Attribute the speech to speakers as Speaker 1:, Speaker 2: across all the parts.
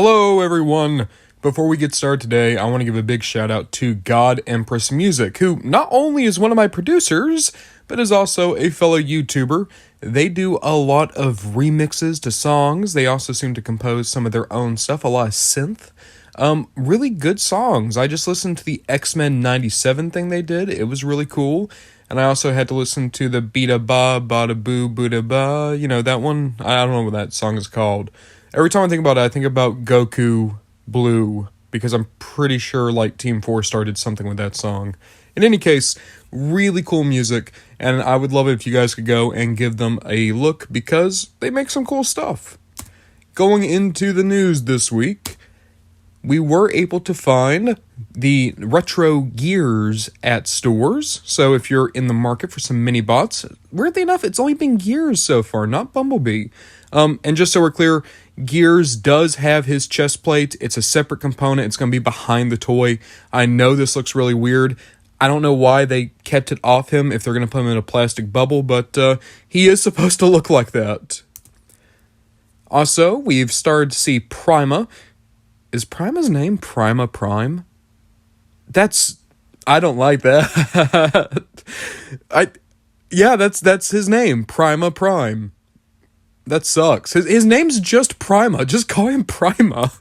Speaker 1: Hello, everyone. Before we get started today, I want to give a big shout out to God Empress Music, who not only is one of my producers, but is also a fellow YouTuber. They do a lot of remixes to songs. They also seem to compose some of their own stuff, a lot of synth. Really good songs. I just listened to the X-Men 97 thing they did. It was really cool. And I also had to listen to the Bida Ba, Bada Boo, Buda Ba. You know, that one. I don't know what that song is called. Every time I think about it, I think about Goku Blue, because I'm pretty sure, like, Team 4 started something with that song. In any case, really cool music, and I would love it if you guys could go and give them a look, because they make some cool stuff. Going into the news this week, we were able to find the retro gears at stores, so if you're in the market for some mini bots, weirdly enough, it's only been Gears so far, not Bumblebee. And just so we're clear, Gears does have his chest plate. It's a separate component. It's going to be behind the toy. I know this looks really weird. I don't know why they kept it off him if they're going to put him in a plastic bubble, but he is supposed to look like that. Also, we've started to see Prima. Is Prima's name Prima Prime? I don't like that. That's his name, Prima Prime. That sucks. His name's just Prima. Just call him Prima.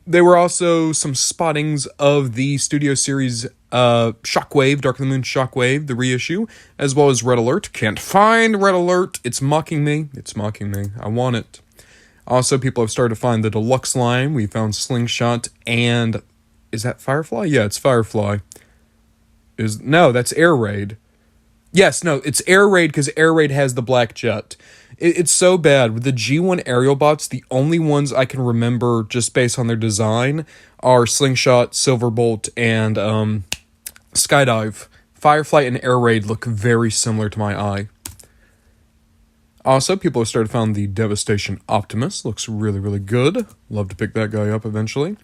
Speaker 1: There were also some spottings of the Studio Series Shockwave, Dark of the Moon Shockwave, the reissue, as well as Red Alert. Can't find Red Alert. It's mocking me. I want it. Also, people have started to find the deluxe line. We found Slingshot and... Is that Firefly? Yeah, it's Firefly. No, that's Air Raid. Yes, no, it's Air Raid because Air Raid has the black jet. It's so bad. With the G1 aerial bots, the only ones I can remember just based on their design are Slingshot, Silverbolt, and Skydive. Firefly and Air Raid look very similar to my eye. Also, people have started to find the Devastation Optimus. Looks really, really good. Love to pick that guy up eventually.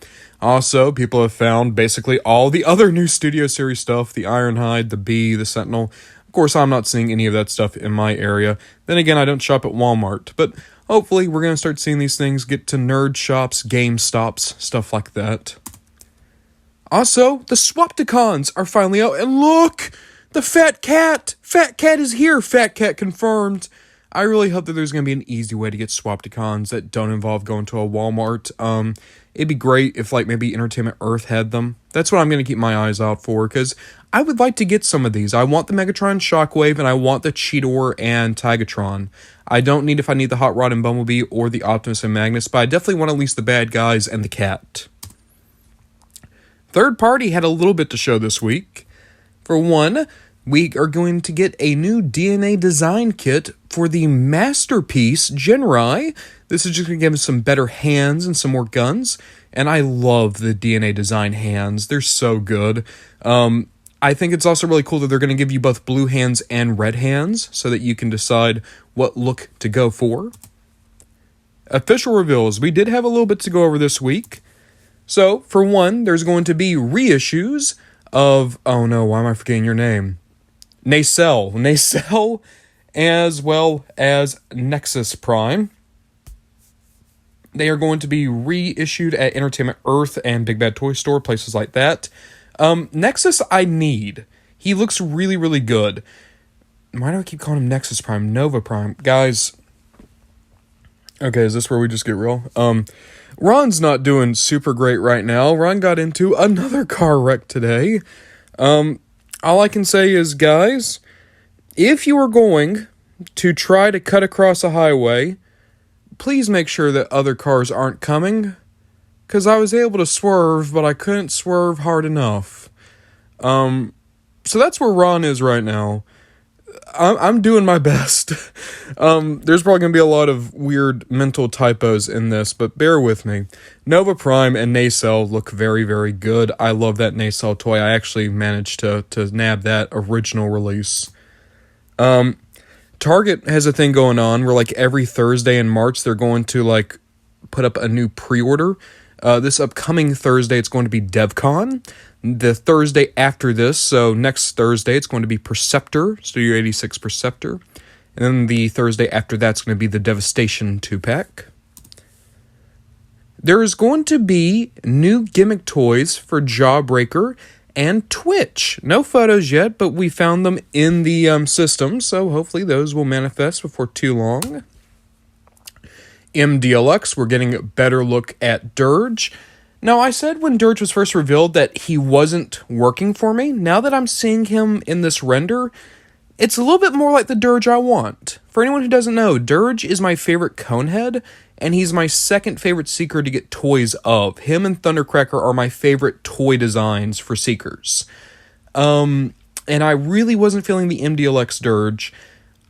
Speaker 1: Also, people have found basically all the other new Studio Series stuff. The Ironhide, the Bee, the Sentinel. Of course, I'm not seeing any of that stuff in my area. Then again, I don't shop at Walmart. But hopefully, we're going to start seeing these things get to nerd shops, GameStops, stuff like that. Also, the Swapticons are finally out. And look! The Fat Cat! Fat Cat is here! Fat Cat confirmed! I really hope that there's going to be an easy way to get Swapticons that don't involve going to a Walmart. It'd be great if, like, maybe Entertainment Earth had them. That's what I'm going to keep my eyes out for, because I would like to get some of these. I want the Megatron Shockwave, and I want the Cheetor and Tigatron. I don't need if I need the Hot Rod and Bumblebee or the Optimus and Magnus, but I definitely want at least the bad guys and the cat. Third Party had a little bit to show this week. For one, we are going to get a new DNA design kit for the Masterpiece Genrai. This is just going to give us some better hands and some more guns. And I love the DNA design hands. They're so good. I think it's also really cool that they're going to give you both blue hands and red hands so that you can decide what look to go for. Official reveals. We did have a little bit to go over this week. So, for one, there's going to be reissues of... Oh no, why am I forgetting your name? Nacelle, as well as Nexus Prime. They are going to be reissued at Entertainment Earth and Big Bad Toy Store, places like that. Nexus I need. He looks really, really good. Why do I keep calling him Nexus Prime? Nova Prime. Guys. Okay, is this where we just get real? Ron's not doing super great right now. Ron got into another car wreck today. All I can say is, guys, if you are going to try to cut across a highway, please make sure that other cars aren't coming, because I was able to swerve, but I couldn't swerve hard enough. So that's where Ron is right now. I'm doing my best. There's probably going to be a lot of weird mental typos in this, but bear with me. Nova Prime and Nacelle look very, very good. I love that Nacelle toy. I actually managed to nab that original release. Target has a thing going on where, like, every Thursday in March, they're going to, like, put up a new pre-order. This upcoming Thursday, it's going to be DevCon. The Thursday after this, so next Thursday, it's going to be Perceptor, Studio 86 Perceptor. And then the Thursday after that's going to be the Devastation 2-pack. there is going to be new gimmick toys for Jawbreaker and Twitch. No photos yet, but we found them in the system, so hopefully those will manifest before too long. MDLX, we're getting a better look at Durge. Now, I said when Durge was first revealed that he wasn't working for me. Now that I'm seeing him in this render, it's a little bit more like the Durge I want. For anyone who doesn't know, Durge is my favorite Conehead, and he's my second favorite Seeker to get toys of. Him and Thundercracker are my favorite toy designs for Seekers. And I really wasn't feeling the MDLX Durge.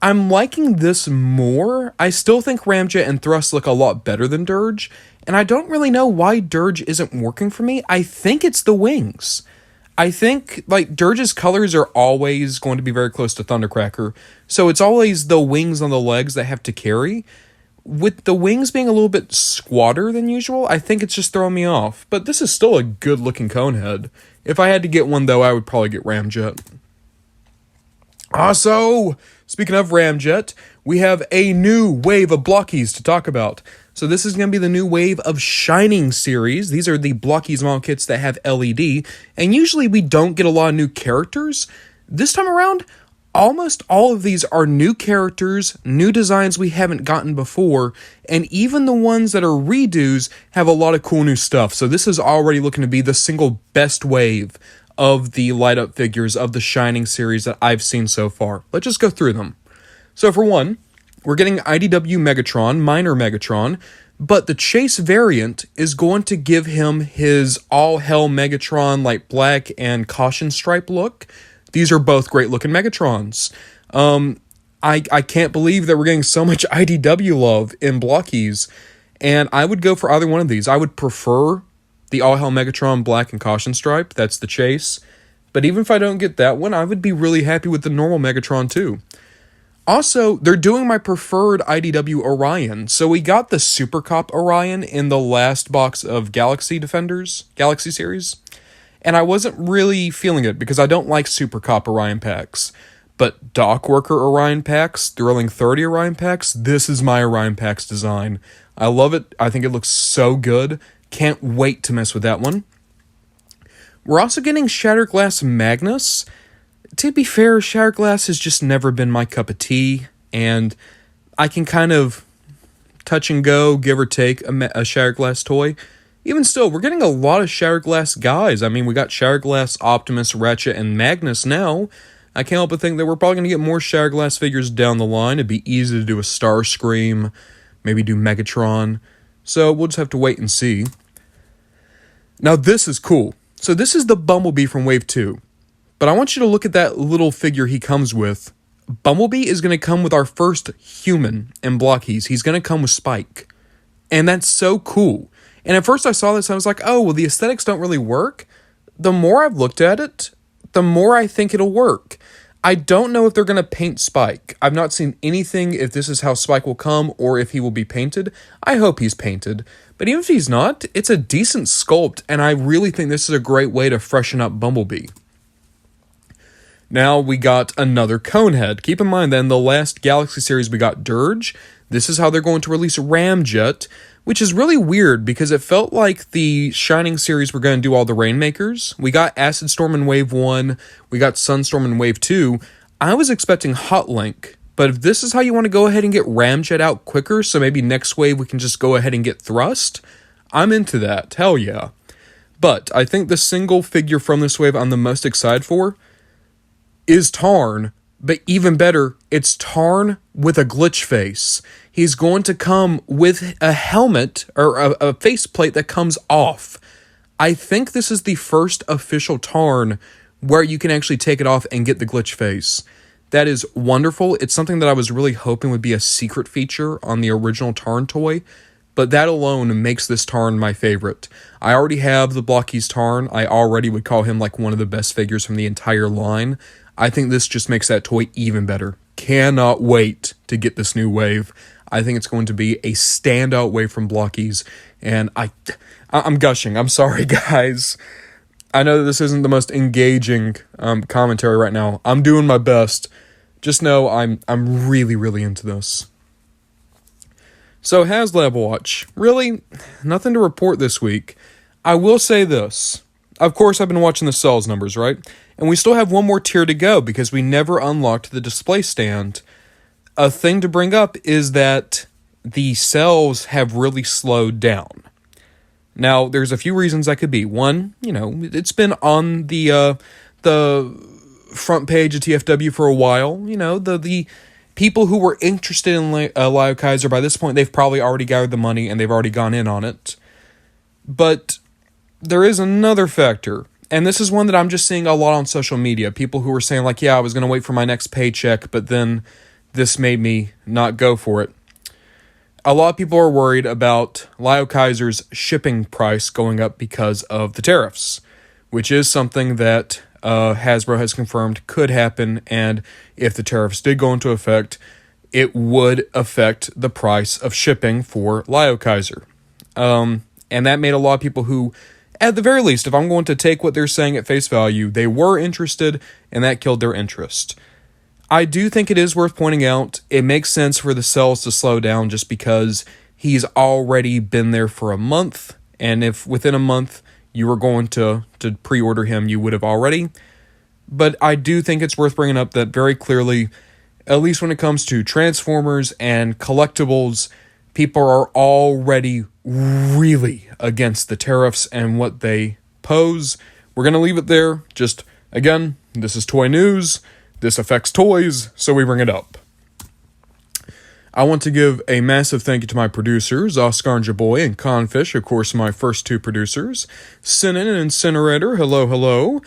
Speaker 1: I'm liking this more. I still think Ramjet and Thrust look a lot better than Durge, and I don't really know why Durge isn't working for me. I think it's the wings. I think, like, Durge's colors are always going to be very close to Thundercracker, so it's always the wings on the legs that have to carry. With the wings being a little bit squatter than usual, I think it's just throwing me off. But this is still a good-looking Conehead. If I had to get one, though, I would probably get Ramjet. Also, speaking of Ramjet, we have a new wave of blockies to talk about. So this is going to be the new wave of Shining series. These are the blockies model kits that have LED, and usually we don't get a lot of new characters. This time around, almost all of these are new characters, new designs we haven't gotten before, and even the ones that are redos have a lot of cool new stuff. So this is already looking to be the single best wave of the light-up figures of the Shining series that I've seen so far. Let's just go through them. So for one, we're getting IDW Megatron, Minor Megatron, but the Chase variant is going to give him his all-hell Megatron, like black and caution stripe look. These are both great-looking Megatrons. I can't believe that we're getting so much IDW love in blockies, and I would go for either one of these. I would prefer the all-hell Megatron black and caution stripe. That's the Chase. But even if I don't get that one, I would be really happy with the normal Megatron too. Also, they're doing my preferred IDW Orion. So we got the Super Cop Orion in the last box of Galaxy Defenders, Galaxy series. And I wasn't really feeling it because I don't like Super Cop Orion packs. But Dock Worker Orion packs, Thrilling 30 Orion packs, this is my Orion packs design. I love it. I think it looks so good. Can't wait to mess with that one. We're also getting Shatterglass Magnus. To be fair, Shatterglass has just never been my cup of tea, and I can kind of touch and go, give or take, a Shatterglass toy. Even still, we're getting a lot of Shatterglass guys. I mean, we got Shatterglass, Optimus, Ratchet, and Magnus now. I can't help but think that we're probably going to get more Shatterglass figures down the line. It'd be easy to do a Starscream, maybe do Megatron. So we'll just have to wait and see. Now this is cool. So this is the Bumblebee from Wave 2. But I want you to look at that little figure he comes with. Bumblebee is going to come with our first human in blockies. He's going to come with Spike. And that's so cool. And at first I saw this, I was like, oh, well, the aesthetics don't really work. The more I've looked at it, the more I think it'll work. I don't know if they're going to paint Spike. I've not seen anything if this is how Spike will come or if he will be painted. I hope he's painted. But even if he's not, it's a decent sculpt, and I really think this is a great way to freshen up Bumblebee. Now we got another Conehead. Keep in mind that in the last Galaxy series we got Durge. This is how they're going to release Ramjet, which is really weird because it felt like the Shining series were going to do all the Rainmakers. We got Acid Storm in Wave 1. We got Sunstorm in Wave 2. I was expecting Hot Link, but if this is how you want to go ahead and get Ramjet out quicker, so maybe next wave we can just go ahead and get Thrust, I'm into that. Hell yeah. But I think the single figure from this wave I'm the most excited for is Tarn, but even better, it's Tarn with a glitch face. He's going to come with a helmet, or a faceplate that comes off. I think this is the first official Tarn where you can actually take it off and get the glitch face. That is wonderful. It's something that I was really hoping would be a secret feature on the original Tarn toy, but that alone makes this Tarn my favorite. I already have the Blockies Tarn. I already would call him like one of the best figures from the entire line. I think this just makes that toy even better. Cannot wait to get this new wave. I think it's going to be a standout wave from Blockies, and I'm gushing. I'm sorry, guys. I know that this isn't the most engaging commentary right now. I'm doing my best. Just know I'm really, really into this. So, HasLab Watch. Really, nothing to report this week. I will say this. Of course, I've been watching the sales numbers, right? And we still have one more tier to go because we never unlocked the display stand. A thing to bring up is that the sales have really slowed down. Now, there's a few reasons that could be. One, it's been on the front page of TFW for a while. The people who were interested in Lio Kaiser, by this point, they've probably already gathered the money and they've already gone in on it. But there is another factor, and this is one that I'm just seeing a lot on social media. People who are saying, like, yeah, I was going to wait for my next paycheck, but then this made me not go for it. A lot of people are worried about Lio Kaiser's shipping price going up because of the tariffs, which is something that Hasbro has confirmed could happen, and if the tariffs did go into effect, it would affect the price of shipping for Lio Kaiser. And that made a lot of people who, at the very least, if I'm going to take what they're saying at face value, they were interested, and that killed their interest. I do think it is worth pointing out, it makes sense for the sales to slow down just because he's already been there for a month, and if within a month you were going to pre-order him, you would have already. But I do think it's worth bringing up that very clearly, at least when it comes to Transformers and collectibles, people are already really against the tariffs and what they pose. We're going to leave it there. Just, again, this is toy news. This affects toys, so we bring it up. I want to give a massive thank you to my producers, Oscar and Jaboy and Confish, of course, my first two producers, Sinan and Incinerator, hello,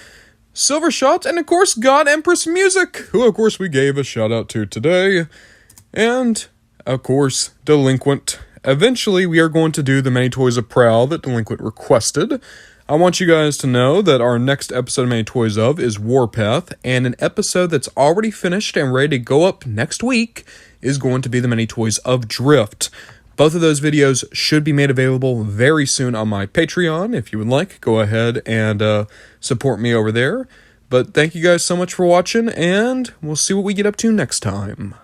Speaker 1: Silvershot, and of course, God Empress Music, who of course we gave a shout out to today, and of course, Delinquent. Eventually, we are going to do the many toys of Prowl that Delinquent requested. I want you guys to know that our next episode of Many Toys Of is Warpath, and an episode that's already finished and ready to go up next week is going to be the Many Toys of Drift. Both of those videos should be made available very soon on my Patreon. If you would like, go ahead and support me over there. But thank you guys so much for watching, and we'll see what we get up to next time.